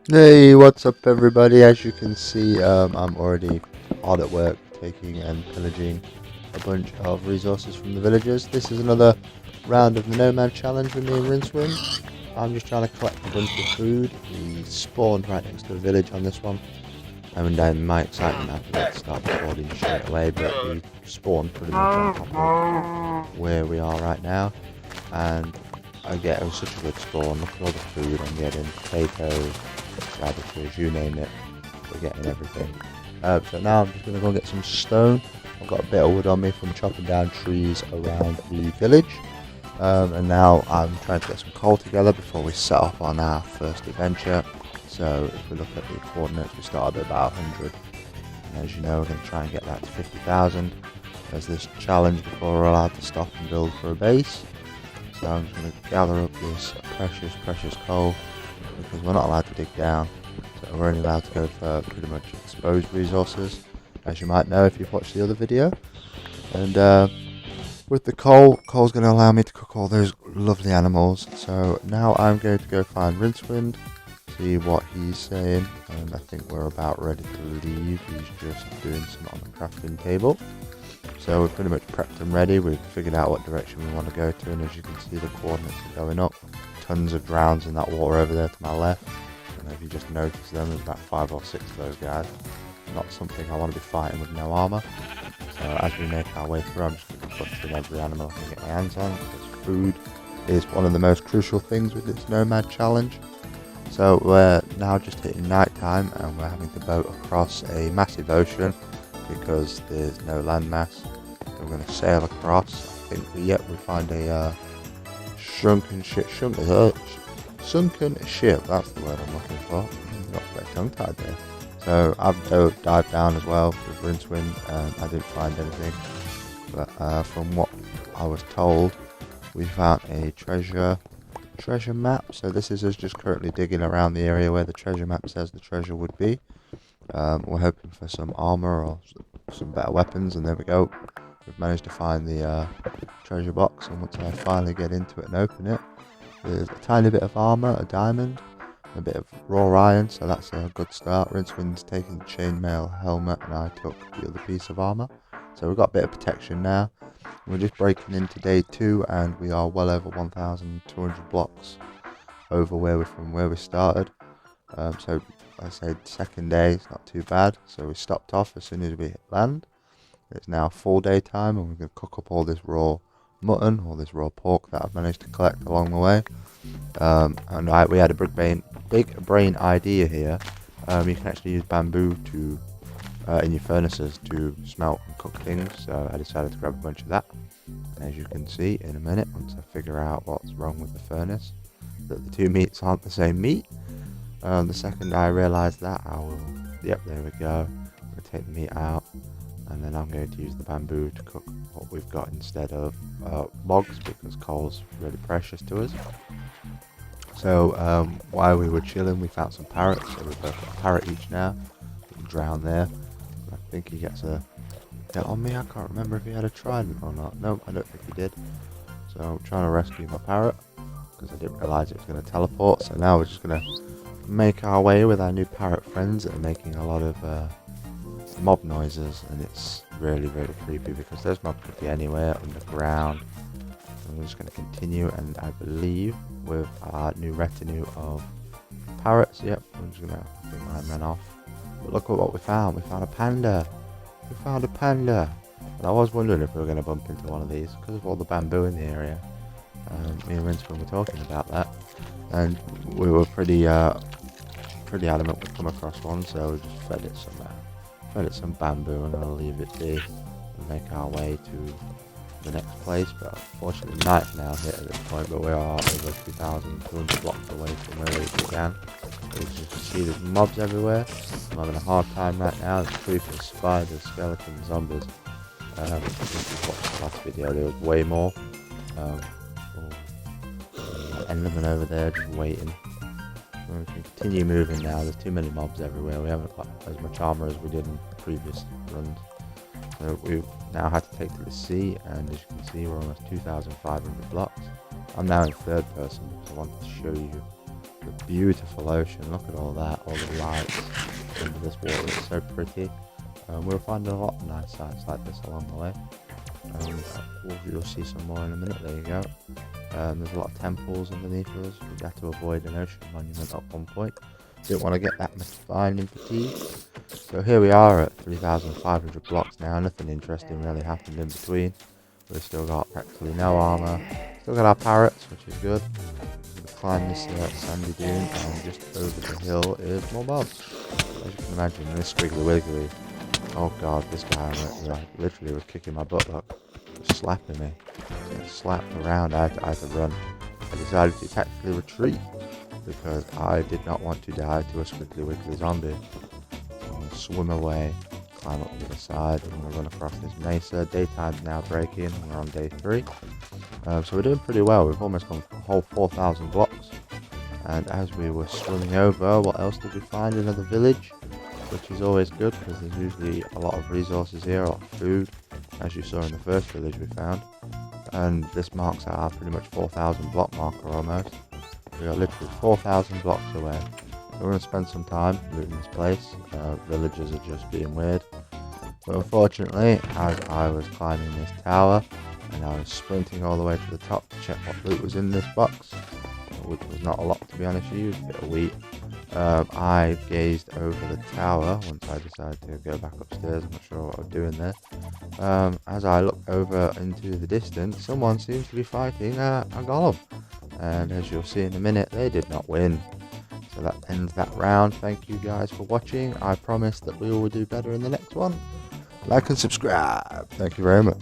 Hey, what's up everybody? As you can see, I'm already hard at work taking and pillaging a bunch of resources from the villagers. This is another round of the Nomad challenge with me and Rincewind. I'm just trying to collect a bunch of food. We spawned right next to a village on this one. And in my excitement I forgot to start recording straight away, but we spawned pretty much on top of where we are right now. And it was such a good spawn. Look at all the food I'm getting. Potatoes, radishes, you name it. We're getting everything. So now I'm just going to go get some stone. I've got a bit of wood on me from chopping down trees around the village. And now I'm trying to get some coal together before we set off on our first adventure. So if we look at the coordinates, we started at about 100. And as you know, we're going to try and get that to 50,000. There's this challenge before we're allowed to stop and build for a base. So I'm just going to gather up this precious coal, because we're not allowed to dig down. So we're only allowed to go for pretty much exposed resources, as you might know if you've watched the other video. And with the coal's going to allow me to cook all those lovely animals. So now I'm going to go find Rincewind, see what he's saying, and I think we're about ready to leave. He's just doing some on the crafting table. So we've pretty much prepped and ready. We've figured out what direction we want to go to, and as you can see, the coordinates are going up. Tons of drowns in that water over there to my left. And if you just notice them, there's about 5 or 6 of those guys. Not something I want to be fighting with no armor. So as we make our way through, I'm just going to be butchering every animal I can get my hands on, because food is one of the most crucial things with this Nomad challenge. So we're now just hitting night time, and we're having to boat across a massive ocean because there's no landmass. So we're going to sail across. I think we find a sunken ship. Sunken ship. That's the word I'm looking for. Got a bit tongue tied there. So I've dived down as well with Rincewind. I didn't find anything, but from what I was told, we found a treasure map. So this is us just currently digging around the area where the treasure map says the treasure would be. We're hoping for some armor or some better weapons, and there we go. We've managed to find the treasure box, and once I finally get into it and open it, there's a tiny bit of armor, a diamond, a bit of raw iron, so that's a good start. Rincewind's taking the chainmail helmet, and I took the other piece of armor. So we've got a bit of protection now. We're just breaking into day 2, and we are well over 1,200 blocks over from where we started. So I said second day, it's not too bad. So we stopped off as soon as we hit land. It's now full daytime, and we're going to cook up all this raw mutton, all this raw pork that I've managed to collect along the way. We had a big brain idea here. You can actually use bamboo to in your furnaces to smelt and cook things, so I decided to grab a bunch of that. As you can see in a minute, once I figure out what's wrong with the furnace, that the two meats aren't the same meat. The second I realise that, yep, there we go. I'm going to take the meat out, and then I'm going to use the bamboo to cook what we've got instead of logs, because coal's really precious to us. So while we were chilling, we found some parrots, so we've both got a parrot each now. We can drown there. I think he gets a hit on me. I can't remember if he had a trident or not. No, I don't think he did. So I'm trying to rescue my parrot, because I didn't realise it was going to teleport. So now we're just going to make our way with our new parrot friends that are making a lot of mob noises, and it's really creepy because those mobs could be anywhere underground. And we're just going to continue, and I believe with our new retinue of parrots, yep, we're just going to, I think mine ran off. But look at what we found. We found a panda. We found a panda. And I was wondering if we were going to bump into one of these because of all the bamboo in the area. Me and Rincewind were talking about that, and we were pretty adamant we'd come across one, so we just fed it some bamboo, and I'll leave it be and make our way to the next place. But unfortunately night's now hit at this point, but we are over 2,200 blocks away from where we began. As you can see, there's mobs everywhere. I'm having a hard time right now. There's creepers, spiders, skeletons, zombies. If you watched the last video, there was way more. Enderman over there just waiting. We can continue moving now. There's too many mobs everywhere. We haven't got as much armor as we did in previous runs. So we've now had to take to the sea, and as you can see, we're almost 2,500 blocks. I'm now in third person because I wanted to show you The beautiful ocean. Look at all that, all the lights under this water. It's so pretty. We'll find a lot of nice sights like this along the way. You'll see some more in a minute. There you go. There's a lot of temples underneath us. We had to avoid an ocean monument at one point. Didn't want to get that much finding fatigue. So here we are at 3,500 blocks now. Nothing interesting really happened in between. We've still got practically no armor. Still got our parrots, which is good. We're going to climb this sandy dune, and just over the hill is more mobs. As you can imagine, this squiggly wiggly. Oh god, this guy literally was kicking my butt up, just slapping me. Getting slapped around. I had to run. I decided to tactically retreat because I did not want to die to a squiggly wiggly zombie. So I'm going to swim away, climb up the other side. I'm going to run across this mesa. Daytime's now breaking, and we're on day 3. So we're doing pretty well. We've almost gone a whole 4,000 blocks. And as we were swimming over, what else did we find? Another village, which is always good because there's usually a lot of resources here, a lot of food, as you saw in the first village we found. And this marks our pretty much 4,000 block marker almost. We are literally 4,000 blocks away. So we're going to spend some time looting this place. Villagers are just being weird. But unfortunately, as I was climbing this tower, and I was sprinting all the way to the top to check what loot was in this box, which was not a lot to be honest with you, a bit of wheat. I gazed over the tower once I decided to go back upstairs. I'm not sure what I was doing there. As I look over into the distance, someone seems to be fighting a golem. And as you'll see in a minute, they did not win. So that ends that round. Thank you guys for watching. I promise that we will do better in the next one. Like and subscribe. Thank you very much.